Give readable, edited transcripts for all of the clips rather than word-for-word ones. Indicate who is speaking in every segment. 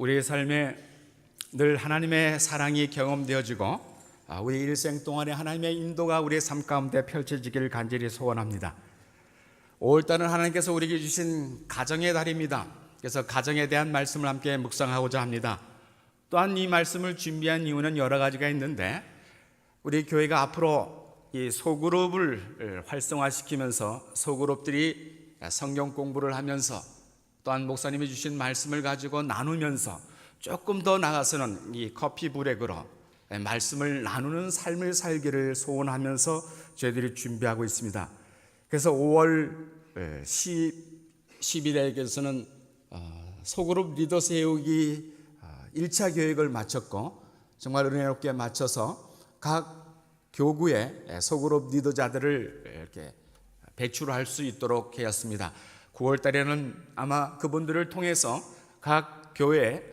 Speaker 1: 우리의 삶에 늘 하나님의 사랑이 경험되어지고 우리 일생 동안에 하나님의 인도가 우리의 삶 가운데 펼쳐지기를 간절히 소원합니다. 5월달은 하나님께서 우리에게 주신 가정의 달입니다. 그래서 가정에 대한 말씀을 함께 묵상하고자 합니다. 또한 이 말씀을 준비한 이유는 여러 가지가 있는데, 우리 교회가 앞으로 이 소그룹을 활성화시키면서 소그룹들이 성경 공부를 하면서, 또한 목사님이 주신 말씀을 가지고 나누면서 조금 더 나아가서는 이 커피 브레이크로 말씀을 나누는 삶을 살기를 소원하면서 저희들이 준비하고 있습니다. 그래서 5월 10일에서는 소그룹 리더 세우기 1차 교육을 마쳤고, 정말 은혜롭게 마쳐서 각 교구에 소그룹 리더자들을 이렇게 배출할 수 있도록 하였습니다. 9월 달에는 아마 그분들을 통해서 각 교구에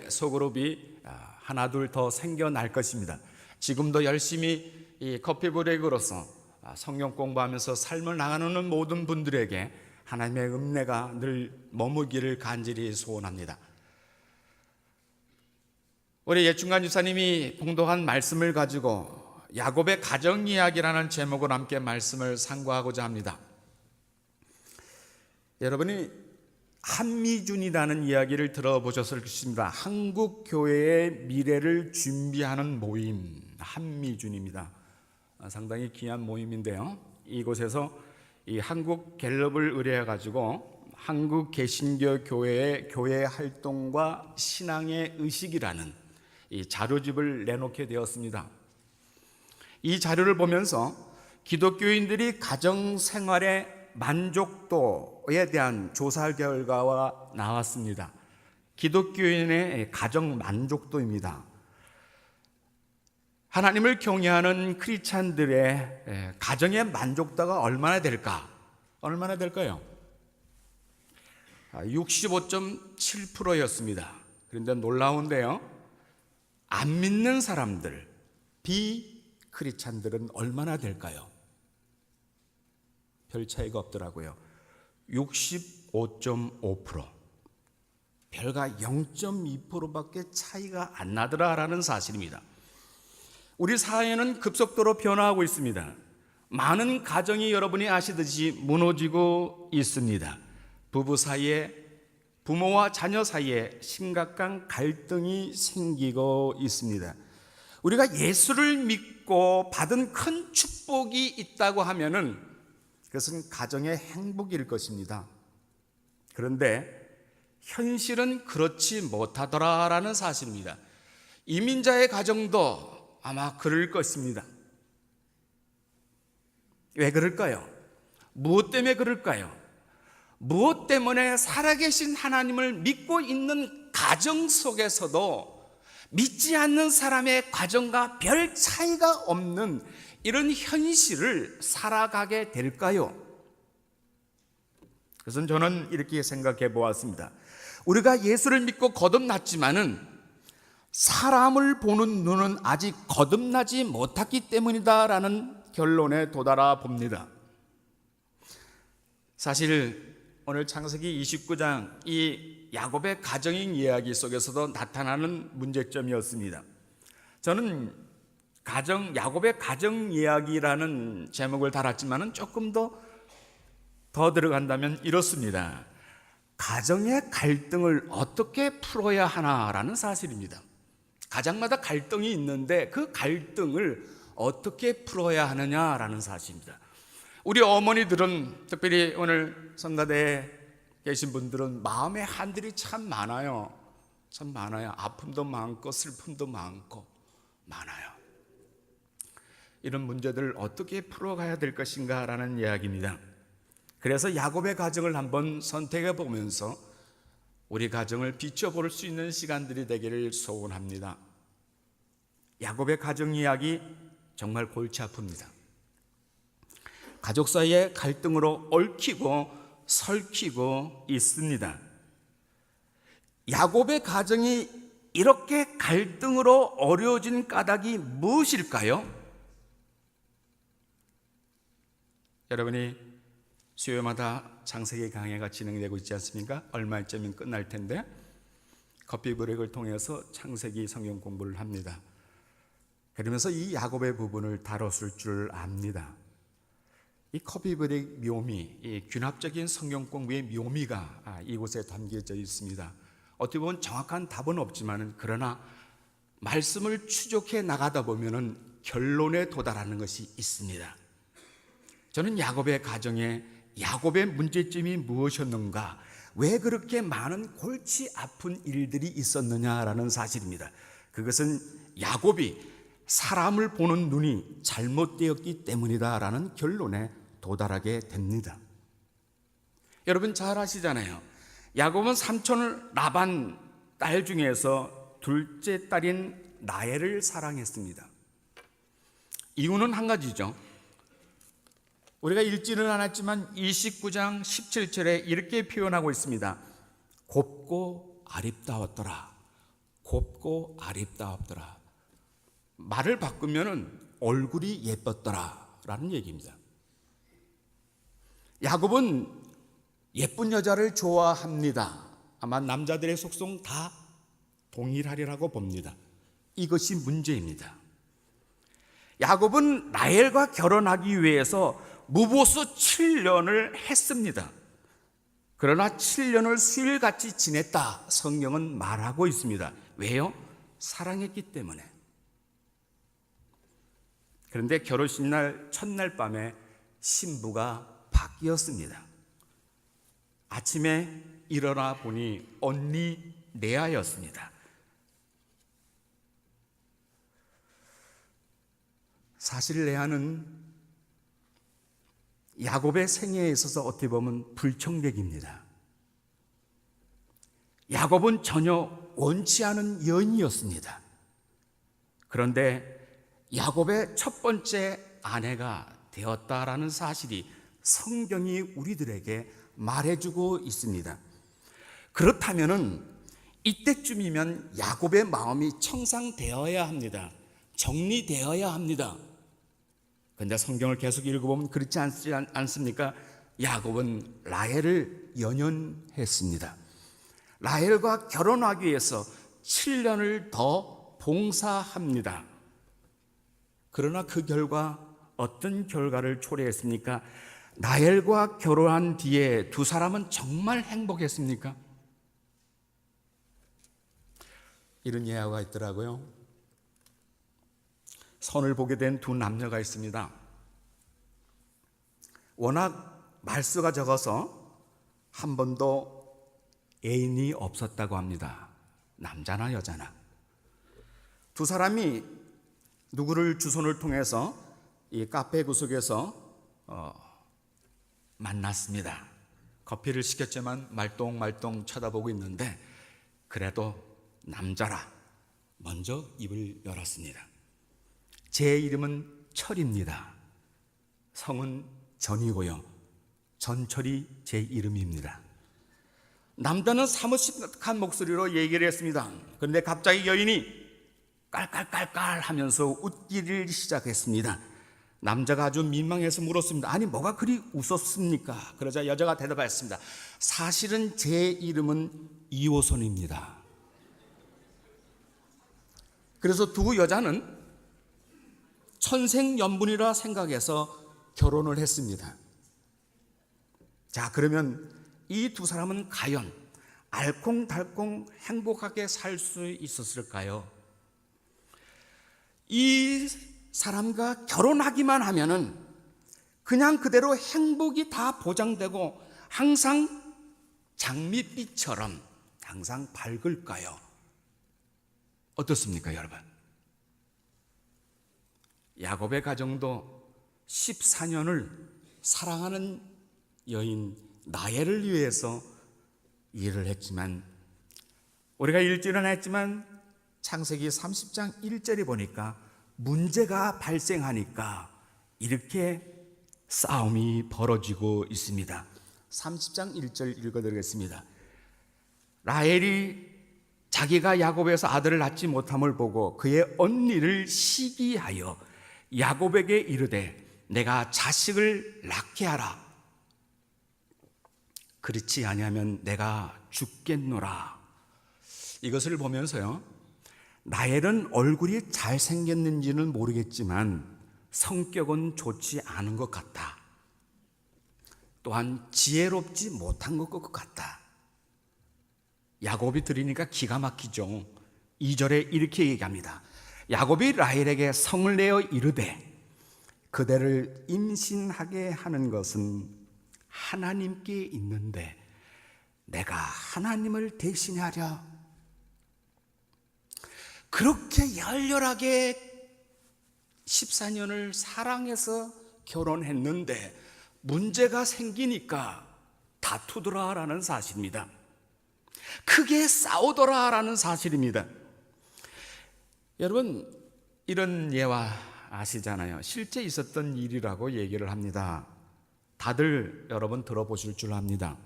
Speaker 1: 소그룹이 하나 둘 더 생겨날 것입니다. 지금도 열심히 이 커피 브레이크로서 성경 공부하면서 삶을 나가는 모든 분들에게 하나님의 은혜가 늘 머무기를 간절히 소원합니다. 우리 예충관 유사님이 봉독한 말씀을 가지고 야곱의 가정 이야기라는 제목으로 함께 말씀을 상고하고자 합니다. 여러분이 한미준이라는 이야기를 들어보셨을 것입니다. 한국 교회의 미래를 준비하는 모임, 한미준입니다. 상당히 귀한 모임인데요, 이곳에서 이 한국 갤럽을 의뢰해 가지고 한국 개신교 교회의 교회 활동과 신앙의 의식이라는 이 자료집을 내놓게 되었습니다. 이 자료를 보면서 기독교인들이 가정 생활의 만족도에 대한 조사 결과가 나왔습니다. 기독교인의 가정 만족도입니다. 하나님을 경외하는 크리스찬들의 가정의 만족도가 얼마나 될까요? 65.7%였습니다. 그런데 놀라운데요, 안 믿는 사람들, 비크리스찬들은 얼마나 될까요? 별 차이가 없더라고요. 65.5%. 별가 0.2%밖에 차이가 안 나더라라는 사실입니다. 우리 사회는 급속도로 변화하고 있습니다. 많은 가정이 여러분이 아시듯이 무너지고 있습니다. 부부 사이에, 부모와 자녀 사이에 심각한 갈등이 생기고 있습니다. 우리가 예수를 믿고 받은 큰 축복이 있다고 하면은 그것은 가정의 행복일 것입니다. 그런데 현실은 그렇지 못하더라라는 사실입니다. 이민자의 가정도 아마 그럴 것입니다. 왜 그럴까요? 무엇 때문에 그럴까요? 무엇 때문에 살아계신 하나님을 믿고 있는 가정 속에서도 믿지 않는 사람의 가정과 별 차이가 없는 이런 현실을 살아가게 될까요? 그래서 저는 이렇게 생각해 보았습니다. 우리가 예수를 믿고 거듭났지만은 사람을 보는 눈은 아직 거듭나지 못했기 때문이다라는 결론에 도달아 봅니다. 사실 오늘 창세기 29장 이 야곱의 가정인 이야기 속에서도 나타나는 문제점이었습니다. 저는 야곱의 가정 이야기라는 제목을 달았지만은 조금 더 들어간다면 이렇습니다. 가정의 갈등을 어떻게 풀어야 하나라는 사실입니다. 가정마다 갈등이 있는데 그 갈등을 어떻게 풀어야 하느냐라는 사실입니다. 우리 어머니들은, 특별히 오늘 성가대에 계신 분들은 마음의 한들이 참 많아요. 아픔도 많고 슬픔도 많고 많아요. 이런 문제들을 어떻게 풀어가야 될 것인가 라는 이야기입니다. 그래서 야곱의 가정을 한번 선택해 보면서 우리 가정을 비춰볼 수 있는 시간들이 되기를 소원합니다. 야곱의 가정 이야기 정말 골치 아픕니다. 가족 사이의 갈등으로 얽히고 설키고 있습니다. 야곱의 가정이 이렇게 갈등으로 어려워진 까닭이 무엇일까요? 여러분이 수요일마다 창세기 강해가 진행되고 있지 않습니까? 얼마 있자면 끝날 텐데 커피 브레이크를 통해서 창세기 성경 공부를 합니다. 그러면서 이 야곱의 부분을 다뤘을 줄 압니다. 이 커피 브레이크 묘미, 이 귀납적인 성경 공부의 묘미가 이곳에 담겨져 있습니다. 어떻게 보면 정확한 답은 없지만 그러나 말씀을 추적해 나가다 보면은 결론에 도달하는 것이 있습니다. 저는 야곱의 가정에 야곱의 문제점이 무엇이었는가, 왜 그렇게 많은 골치 아픈 일들이 있었느냐라는 사실입니다. 그것은 야곱이 사람을 보는 눈이 잘못되었기 때문이다라는 결론에 도달하게 됩니다. 여러분 잘 아시잖아요. 야곱은 삼촌 라반 딸 중에서 둘째 딸인 라헬을 사랑했습니다. 이유는 한 가지죠. 우리가 읽지는 않았지만 29장 17절에 이렇게 표현하고 있습니다. 곱고 아름다웠더라. 곱고 아름다웠더라. 말을 바꾸면 얼굴이 예뻤더라 라는 얘기입니다. 야곱은 예쁜 여자를 좋아합니다. 아마 남자들의 속성 다 동일하리라고 봅니다. 이것이 문제입니다. 야곱은 라헬과 결혼하기 위해서 무보수 7년을 했습니다. 그러나 7년을 수일같이 지냈다 성경은 말하고 있습니다. 왜요? 사랑했기 때문에. 그런데 결혼식 날 첫날 밤에 신부가 바뀌었습니다. 아침에 일어나 보니 언니 레아였습니다. 사실 레아는 야곱의 생애에 있어서 어떻게 보면 불청객입니다. 야곱은 전혀 원치 않은 여인이었습니다. 그런데 야곱의 첫 번째 아내가 되었다라는 사실이 성경이 우리들에게 말해주고 있습니다. 그렇다면은 이때쯤이면 야곱의 마음이 청산되어야 합니다. 정리되어야 합니다. 그런데 성경을 계속 읽어보면 그렇지 않습니까? 야곱은 라헬을 연연했습니다. 라헬과 결혼하기 위해서 7년을 더 봉사합니다. 그러나 그 결과 어떤 결과를 초래했습니까? 라헬과 결혼한 뒤에 두 사람은 정말 행복했습니까? 이런 예화가 있더라고요. 선을 보게 된 두 남녀가 있습니다. 워낙 말수가 적어서 한 번도 애인이 없었다고 합니다. 남자나 여자나. 두 사람이 누구를 주선을 통해서 이 카페 구석에서 만났습니다. 커피를 시켰지만 말똥말똥 쳐다보고 있는데 그래도 남자라 먼저 입을 열었습니다. 제 이름은 철입니다. 성은 전이고요. 전철이 제 이름입니다. 남자는 사뭇 심각한 목소리로 얘기를 했습니다. 그런데 갑자기 여인이 깔깔깔깔 하면서 웃기를 시작했습니다. 남자가 아주 민망해서 물었습니다. 아니 뭐가 그리 웃었습니까? 그러자 여자가 대답했습니다. 사실은 제 이름은 이호선입니다. 그래서 두 여자는 천생연분이라 생각해서 결혼을 했습니다. 자, 그러면 이 두 사람은 과연 알콩달콩 행복하게 살 수 있었을까요? 이 사람과 결혼하기만 하면은 그냥 그대로 행복이 다 보장되고 항상 장밋빛처럼 항상 밝을까요? 어떻습니까, 여러분? 야곱의 가정도 14년을 사랑하는 여인 라헬을 위해서 일을 했지만 우리가 읽지는 했지만 창세기 30장 1절에 보니까 문제가 발생하니까 이렇게 싸움이 벌어지고 있습니다. 30장 1절 읽어드리겠습니다. 라헬이 자기가 야곱에서 아들을 낳지 못함을 보고 그의 언니를 시기하여 야곱에게 이르되 내가 자식을 낳게 하라. 그렇지 아니하면 내가 죽겠노라. 이것을 보면서요, 라헬은 얼굴이 잘생겼는지는 모르겠지만 성격은 좋지 않은 것 같다. 또한 지혜롭지 못한 것 같다. 야곱이 들으니까 기가 막히죠. 2절에 이렇게 얘기합니다. 야곱이 라헬에게 성을 내어 이르되 그대를 임신하게 하는 것은 하나님께 있는데 내가 하나님을 대신하랴. 그렇게 열렬하게 14년을 사랑해서 결혼했는데 문제가 생기니까 다투더라라는 사실입니다. 크게 싸우더라라는 사실입니다. 여러분, 이런 예화 아시잖아요. 실제 있었던 일이라고 얘기를 합니다. 다들 여러분 들어보실 줄 압니다.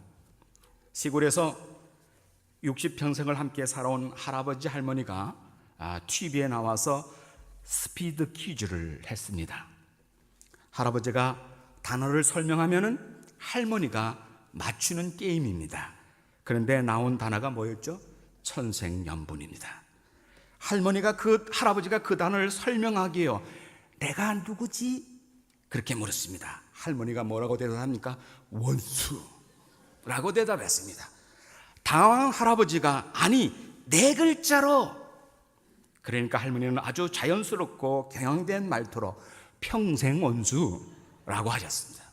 Speaker 1: 시골에서 60평생을 함께 살아온 할아버지 할머니가 TV에 나와서 스피드 퀴즈를 했습니다. 할아버지가 단어를 설명하면은 할머니가 맞추는 게임입니다. 그런데 나온 단어가 뭐였죠? 천생연분입니다. 할아버지가 그 단어를 설명하기에요, 내가 누구지? 그렇게 물었습니다. 할머니가 뭐라고 대답합니까? 원수라고 대답했습니다. 당황한 할아버지가 아니, 4글자로. 그러니까 할머니는 아주 자연스럽고 경향된 말투로 평생 원수라고 하셨습니다.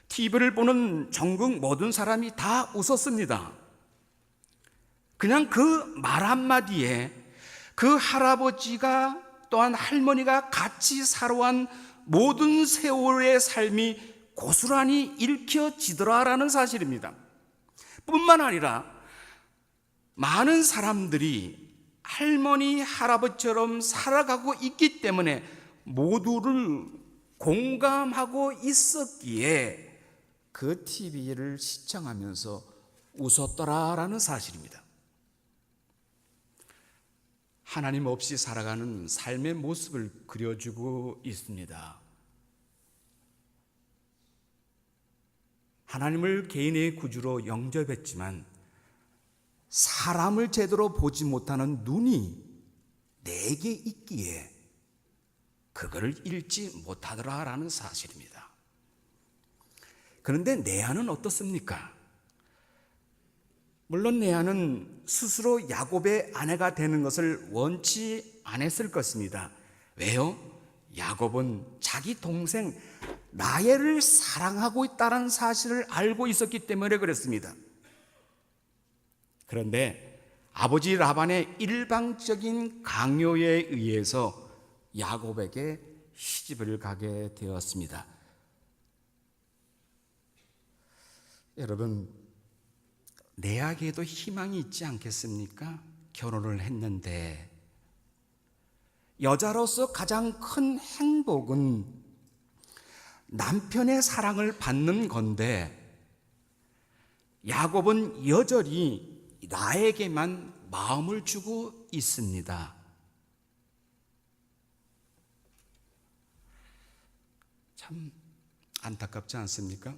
Speaker 1: TV를 보는 전국 모든 사람이 다 웃었습니다. 그냥 그 말 한마디에 그 할아버지가 또한 할머니가 같이 살아온 모든 세월의 삶이 고스란히 읽혀지더라라는 사실입니다. 뿐만 아니라 많은 사람들이 할머니, 할아버지처럼 살아가고 있기 때문에 모두를 공감하고 있었기에 그 TV를 시청하면서 웃었더라라는 사실입니다. 하나님 없이 살아가는 삶의 모습을 그려주고 있습니다. 하나님을 개인의 구주로 영접했지만 사람을 제대로 보지 못하는 눈이 내게 있기에 그거를 읽지 못하더라라는 사실입니다. 그런데 레아는 어떻습니까? 물론 레아는 스스로 야곱의 아내가 되는 것을 원치 않았을 것입니다. 왜요? 야곱은 자기 동생 라헬을 사랑하고 있다는 사실을 알고 있었기 때문에 그랬습니다. 그런데 아버지 라반의 일방적인 강요에 의해서 야곱에게 시집을 가게 되었습니다. 여러분, 레아에게도 희망이 있지 않겠습니까? 결혼을 했는데 여자로서 가장 큰 행복은 남편의 사랑을 받는 건데 야곱은 여전히 나에게만 마음을 주고 있습니다. 참 안타깝지 않습니까?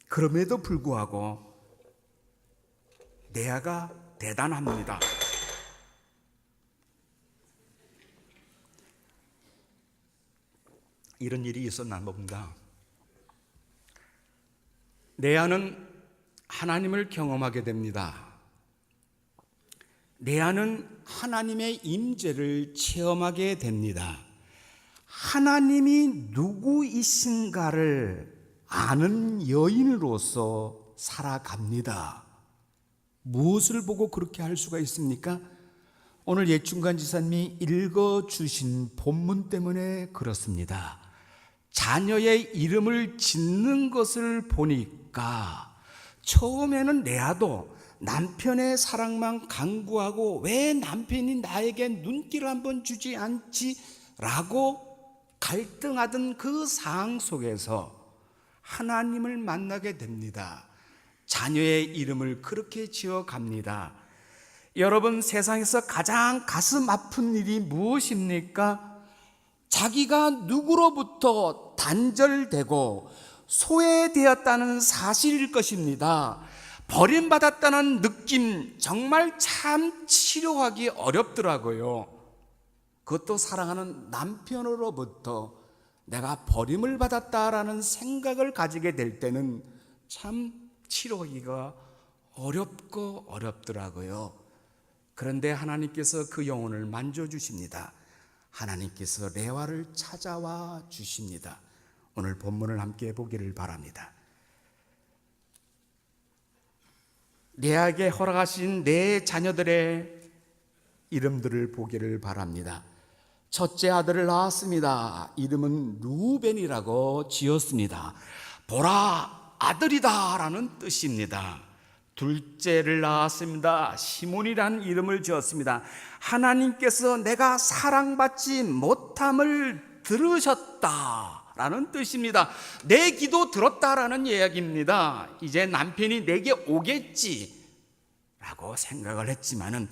Speaker 1: 그럼에도 불구하고 레아가 대단합니다. 이런 일이 있었나 봅니다. 레아는 하나님을 경험하게 됩니다. 레아는 하나님의 임재를 체험하게 됩니다. 하나님이 누구이신가를 아는 여인으로서 살아갑니다. 무엇을 보고 그렇게 할 수가 있습니까? 오늘 예충관 지사님이 읽어주신 본문 때문에 그렇습니다. 자녀의 이름을 짓는 것을 보니까 처음에는 레아도 남편의 사랑만 간구하고 왜 남편이 나에게 눈길을 한번 주지 않지? 라고 갈등하던 그 상황 속에서 하나님을 만나게 됩니다. 자녀의 이름을 그렇게 지어갑니다. 여러분, 세상에서 가장 가슴 아픈 일이 무엇입니까? 자기가 누구로부터 단절되고 소외되었다는 사실일 것입니다. 버림받았다는 느낌 정말 참 치료하기 어렵더라고요. 그것도 사랑하는 남편으로부터 내가 버림을 받았다라는 생각을 가지게 될 때는 참 치료하기가 어렵고 어렵더라고요. 그런데 하나님께서 그 영혼을 만져주십니다. 하나님께서 레아를 찾아와 주십니다. 오늘 본문을 함께 보기를 바랍니다. 레아에게 허락하신 네 자녀들의 이름들을 보기를 바랍니다. 첫째 아들을 낳았습니다. 이름은 루벤이라고 지었습니다. 보라, 아들이다 라는 뜻입니다. 둘째를 낳았습니다. 시몬이라는 이름을 지었습니다. 하나님께서 내가 사랑받지 못함을 들으셨다 라는 뜻입니다. 내 기도 들었다라는 이야기입니다. 이제 남편이 내게 오겠지 라고 생각을 했지만은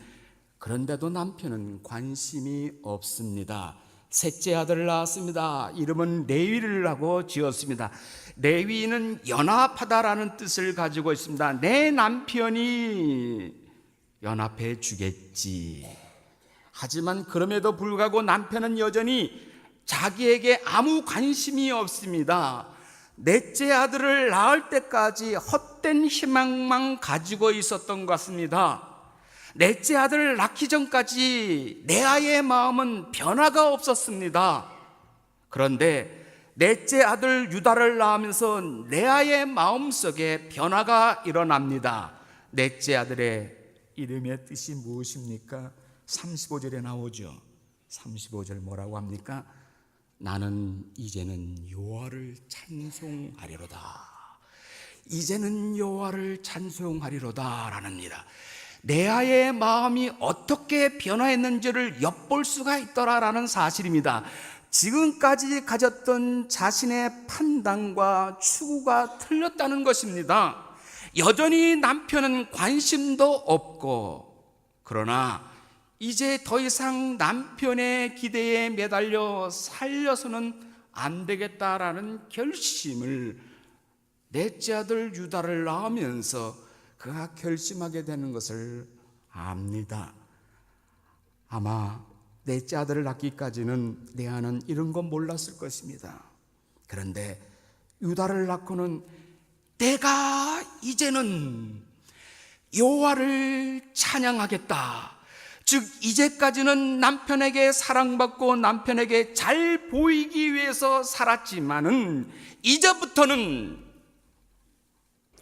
Speaker 1: 그런데도 남편은 관심이 없습니다. 셋째 아들을 낳았습니다. 이름은 레위라고 지었습니다. 레위는 연합하다라는 뜻을 가지고 있습니다. 내 남편이 연합해 주겠지. 하지만 그럼에도 불구하고 남편은 여전히 자기에게 아무 관심이 없습니다. 넷째 아들을 낳을 때까지 헛된 희망만 가지고 있었던 것 같습니다. 넷째 아들을 낳기 전까지 레아의 마음은 변화가 없었습니다. 그런데 넷째 아들 유다를 낳으면서 레아의 마음속에 변화가 일어납니다. 넷째 아들의 이름의 뜻이 무엇입니까? 35절에 나오죠. 35절 뭐라고 합니까? 나는 이제는 여호와를 찬송하리로다. 이제는 여호와를 찬송하리로다 라는니다. 레아의 마음이 어떻게 변화했는지를 엿볼 수가 있더라라는 사실입니다. 지금까지 가졌던 자신의 판단과 추구가 틀렸다는 것입니다. 여전히 남편은 관심도 없고, 그러나 이제 더 이상 남편의 기대에 매달려 살려서는 안 되겠다라는 결심을 넷째 아들 유다를 낳으면서 그가 결심하게 되는 것을 압니다. 아마 넷째 아들을 낳기까지는 레아는 이런 건 몰랐을 것입니다. 그런데 유다를 낳고는 내가 이제는 여호와를 찬양하겠다. 즉 이제까지는 남편에게 사랑받고 남편에게 잘 보이기 위해서 살았지만은 이제부터는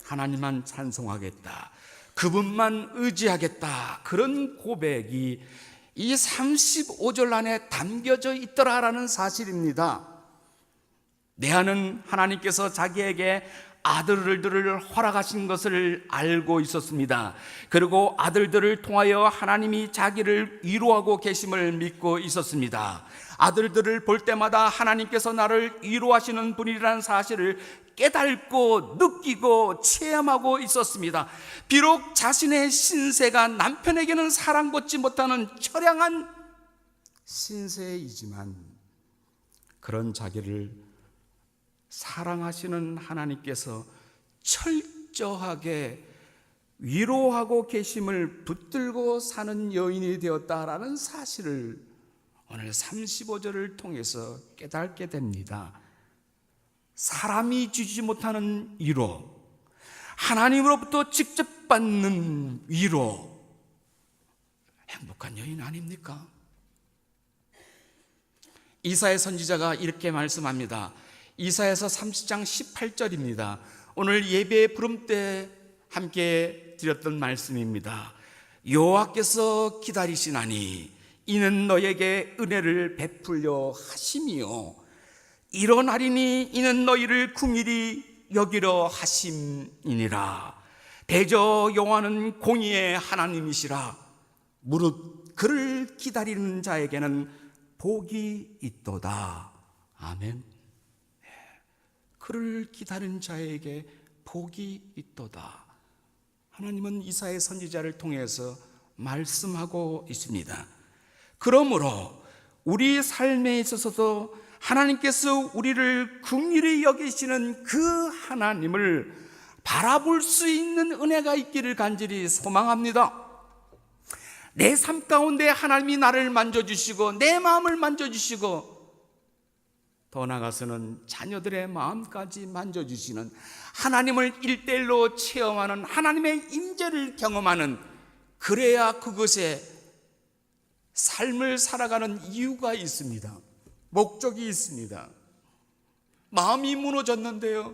Speaker 1: 하나님만 찬송하겠다, 그분만 의지하겠다, 그런 고백이 이 35절 안에 담겨져 있더라라는 사실입니다. 레아는 하나님께서 자기에게 아들들을 허락하신 것을 알고 있었습니다. 그리고 아들들을 통하여 하나님이 자기를 위로하고 계심을 믿고 있었습니다. 아들들을 볼 때마다 하나님께서 나를 위로하시는 분이라는 사실을 깨닫고 느끼고 체험하고 있었습니다. 비록 자신의 신세가 남편에게는 사랑받지 못하는 처량한 신세이지만 그런 자기를 사랑하시는 하나님께서 철저하게 위로하고 계심을 붙들고 사는 여인이 되었다라는 사실을 오늘 35절을 통해서 깨닫게 됩니다. 사람이 주지 못하는 위로, 하나님으로부터 직접 받는 위로, 행복한 여인 아닙니까? 이사야 선지자가 이렇게 말씀합니다. 이사야서 30장 18절입니다. 오늘 예배 부름 때 함께 드렸던 말씀입니다. 여호와께서 기다리시나니 이는 너에게 은혜를 베풀려 하심이요 일어나리니 이는 너희를 긍휼히 여기려 하심이니라. 대저 여호와는 공의의 하나님이시라. 무릇 그를 기다리는 자에게는 복이 있도다. 아멘. 그를 기다리는 자에게 복이 있도다. 하나님은 이사야 선지자를 통해서 말씀하고 있습니다. 그러므로 우리 삶에 있어서도 하나님께서 우리를 긍휼히 여기시는 그 하나님을 바라볼 수 있는 은혜가 있기를 간절히 소망합니다. 내 삶 가운데 하나님이 나를 만져주시고 내 마음을 만져주시고 더 나아가서는 자녀들의 마음까지 만져주시는, 하나님을 일대일로 체험하는 하나님의 임재를 경험하는, 그래야 그것에 삶을 살아가는 이유가 있습니다. 목적이 있습니다. 마음이 무너졌는데요,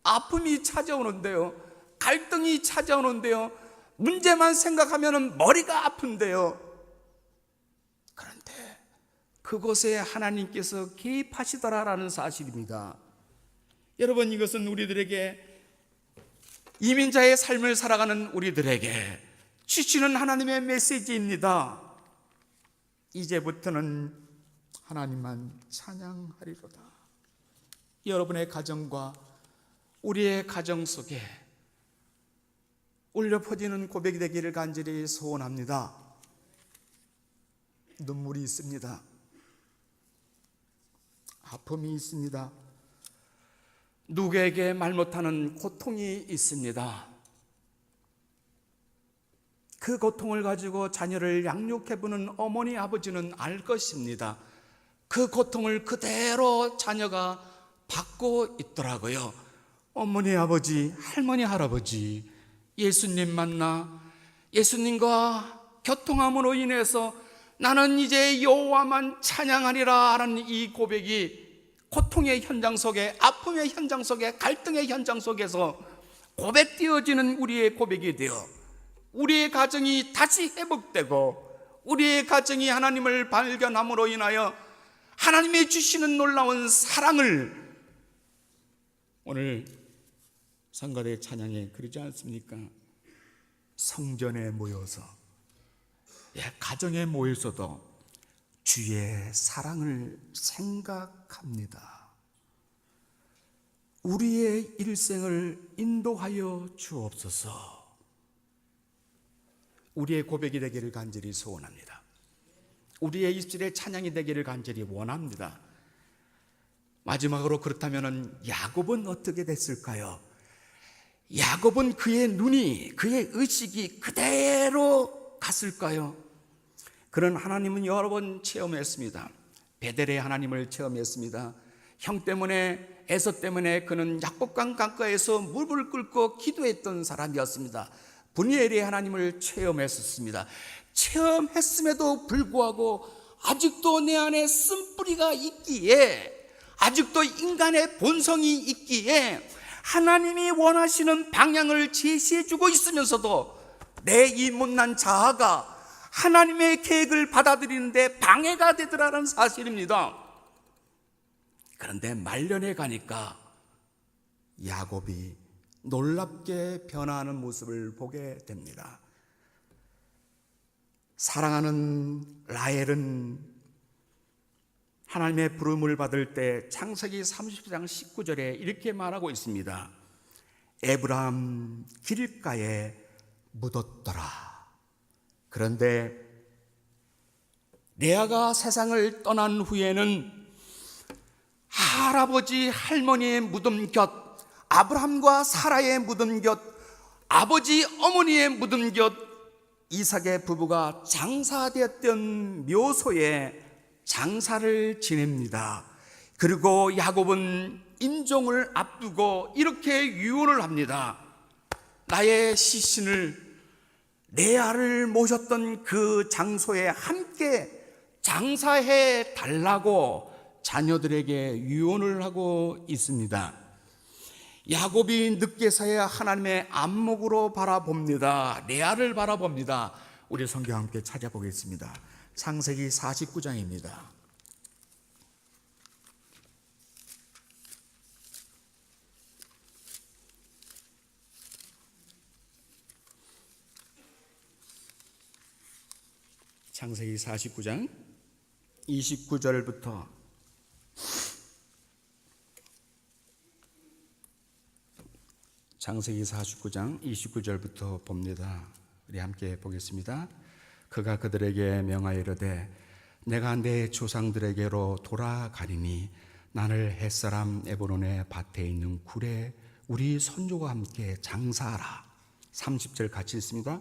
Speaker 1: 아픔이 찾아오는데요, 갈등이 찾아오는데요, 문제만 생각하면 머리가 아픈데요, 그런데 그곳에 하나님께서 개입하시더라라는 사실입니다. 여러분, 이것은 우리들에게, 이민자의 삶을 살아가는 우리들에게 주시는 하나님의 메시지입니다. 이제부터는 하나님만 찬양하리로다. 여러분의 가정과 우리의 가정 속에 울려 퍼지는 고백이 되기를 간절히 소원합니다. 눈물이 있습니다. 아픔이 있습니다. 누구에게 말 못하는 고통이 있습니다. 그 고통을 가지고 자녀를 양육해보는 어머니 아버지는 알 것입니다. 그 고통을 그대로 자녀가 받고 있더라고요. 어머니 아버지, 할머니 할아버지, 예수님 만나 예수님과 교통함으로 인해서 나는 이제 여호와만 찬양하리라 하는 이 고백이 고통의 현장 속에, 아픔의 현장 속에, 갈등의 현장 속에서 고백되어지는 우리의 고백이 되어 우리의 가정이 다시 회복되고 우리의 가정이 하나님을 발견함으로 인하여 하나님의 주시는 놀라운 사랑을, 오늘 성가대 찬양에 그러지 않습니까? 성전에 모여서, 가정에 모여서도 주의 사랑을 생각합니다. 우리의 일생을 인도하여 주옵소서. 우리의 고백이 되기를 간절히 소원합니다. 우리의 입술의 찬양이 되기를 간절히 원합니다. 마지막으로, 그렇다면 야곱은 어떻게 됐을까요? 야곱은 그의 눈이, 그의 의식이 그대로 갔을까요? 그는 하나님은 여러 번 체험했습니다. 베델의 하나님을 체험했습니다. 형 때문에, 에서 때문에 그는 약복강 강가에서 물을 끓고 기도했던 사람이었습니다. 브니엘의 하나님을 체험했었습니다. 체험했음에도 불구하고 아직도 내 안에 쓴뿌리가 있기에, 아직도 인간의 본성이 있기에 하나님이 원하시는 방향을 제시해주고 있으면서도 내 이 못난 자아가 하나님의 계획을 받아들이는데 방해가 되더라는 사실입니다. 그런데 말년에 가니까 야곱이 놀랍게 변화하는 모습을 보게 됩니다. 사랑하는 라헬은 하나님의 부름을 받을 때 창세기 30장 19절에 이렇게 말하고 있습니다. 에브라함 길가에 묻었더라. 그런데 레아가 세상을 떠난 후에는 할아버지 할머니의 무덤 곁, 아브라함과 사라의 무덤 곁, 아버지 어머니의 무덤 곁, 이삭의 부부가 장사되었던 묘소에 장사를 지냅니다. 그리고 야곱은 임종을 앞두고 이렇게 유언을 합니다. 나의 시신을 레아를 모셨던 그 장소에 함께 장사해 달라고 자녀들에게 유언을 하고 있습니다. 야곱이 늦게서야 하나님의 안목으로 바라봅니다. 레아를 바라봅니다. 우리 성경 함께 찾아보겠습니다. 창세기 49장입니다. 창세기 49장 29절부터 창세기 49장 29절부터 봅니다. 우리 함께 보겠습니다. 그가 그들에게 명하여 이르되 내가 내 조상들에게로 돌아가리니 나를 햇사람 에브론의 밭에 있는 굴에 우리 손주와 함께 장사하라. 30절 같이 읽습니다.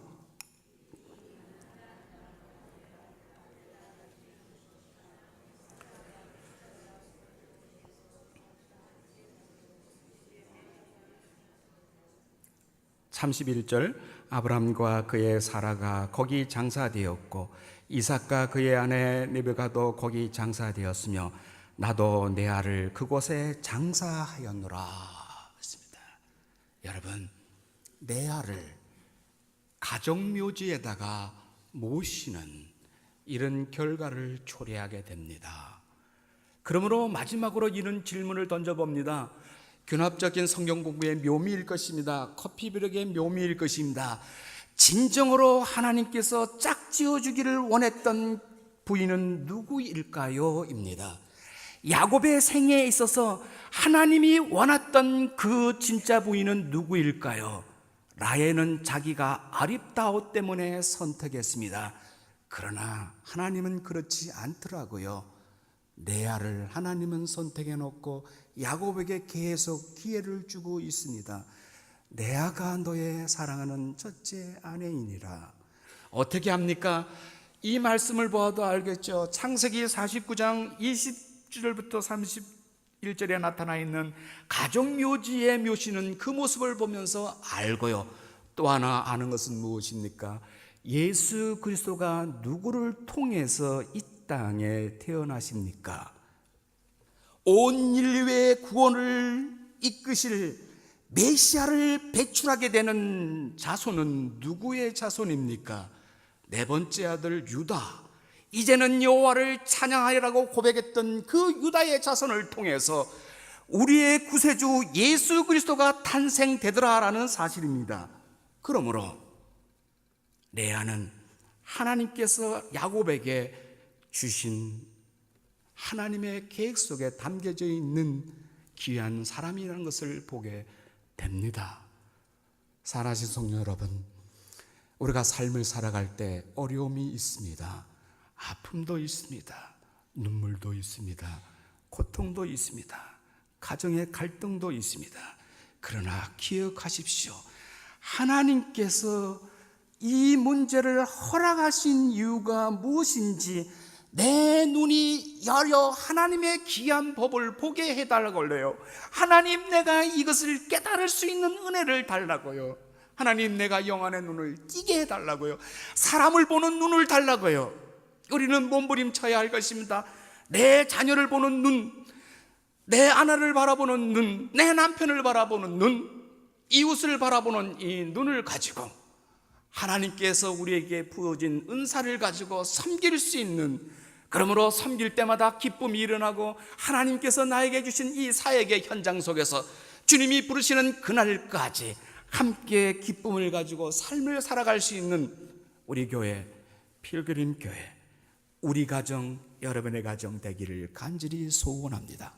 Speaker 1: (31절) 아브람과 그의 사라가 거기 장사되었고 이삭과 그의 아내 리브가도 거기 장사되었으며 나도 내 알을 그곳에 장사하였노라 했습니다. 여러분, 내 알을 가정묘지에다가 모시는 이런 결과를 초래하게 됩니다. 그러므로 마지막으로 이런 질문을 던져봅니다. 교납적인 성경 공부의 묘미일 것입니다. 커피 벼룩의 묘미일 것입니다. 진정으로 하나님께서 짝지어 주기를 원했던 부인은 누구일까요? 입니다. 야곱의 생애에 있어서 하나님이 원했던 그 진짜 부인은 누구일까요? 라헬은 자기가 아립다오 때문에 선택했습니다. 그러나 하나님은 그렇지 않더라고요. 레아를 하나님은 선택해 놓고 야곱에게 계속 기회를 주고 있습니다. 레아가 너의 사랑하는 첫째 아내이니라. 어떻게 합니까? 이 말씀을 보아도 알겠죠. 창세기 49장 20절부터 31절에 나타나 있는 가정묘지의 묘시는 그 모습을 보면서 알고요. 또 하나 아는 것은 무엇입니까? 예수 그리스도가 누구를 통해서 이 땅에 태어나십니까? 온 인류의 구원을 이끄실 메시아를 배출하게 되는 자손은 누구의 자손입니까? 네 번째 아들 유다. 이제는 여호와를 찬양하리라고 고백했던 그 유다의 자손을 통해서 우리의 구세주 예수 그리스도가 탄생되더라라는 사실입니다. 그러므로 레아는 하나님께서 야곱에게 주신 하나님의 계획 속에 담겨져 있는 귀한 사람이라는 것을 보게 됩니다. 사랑하신 성도 여러분, 우리가 삶을 살아갈 때 어려움이 있습니다. 아픔도 있습니다. 눈물도 있습니다. 고통도 있습니다. 가정의 갈등도 있습니다. 그러나 기억하십시오. 하나님께서 이 문제를 허락하신 이유가 무엇인지 내 눈이 열려 하나님의 귀한 법을 보게 해달라고 해요. 하나님, 내가 이것을 깨달을 수 있는 은혜를 달라고요. 하나님, 내가 영안의 눈을 띄게 해달라고요. 사람을 보는 눈을 달라고요. 우리는 몸부림쳐야 할 것입니다. 내 자녀를 보는 눈, 내 아내를 바라보는 눈, 내 남편을 바라보는 눈, 이웃을 바라보는 이 눈을 가지고 하나님께서 우리에게 부어진 은사를 가지고 섬길 수 있는, 그러므로 섬길 때마다 기쁨이 일어나고 하나님께서 나에게 주신 이 사역의 현장 속에서 주님이 부르시는 그날까지 함께 기쁨을 가지고 삶을 살아갈 수 있는 우리 교회, 필그림 교회, 우리 가정, 여러분의 가정 되기를 간절히 소원합니다.